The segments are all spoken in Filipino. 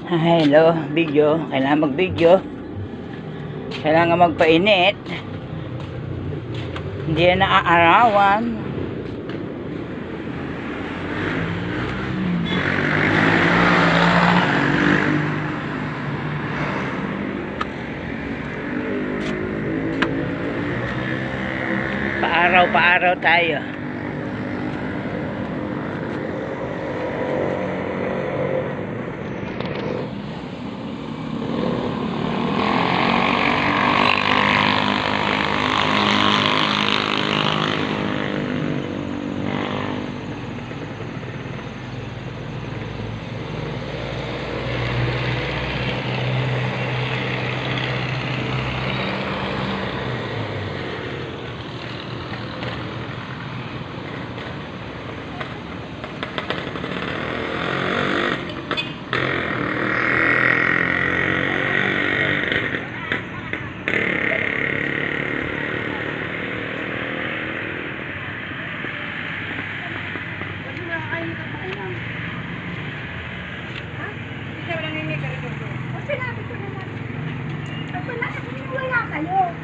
Hello, video. Kailangan mag-video. Kailangan magpainit. Hindi na naaarawan. Paaraw tayo.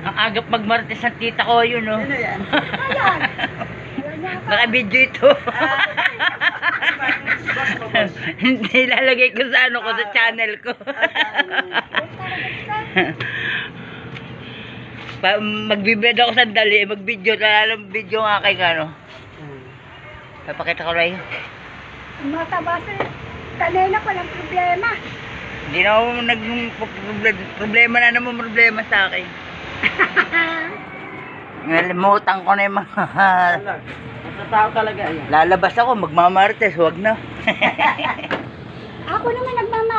Ang agap magmarites ng tita ko yun, no? Ano yan? Naka-video ito. Hindi lalagay ko sa ano ko, sa channel ko. Magbibed ako sandali, mag-video, lalo video nga kay ano. Papakita ko lang yun. Matabas eh. Kanina palang problema. Hindi na ako problema na naman problema sa akin. Nalimutan ko na yung mga Tao talaga yan. lalabas ako, magmamartes, wag na. Ako naman nagmamahal.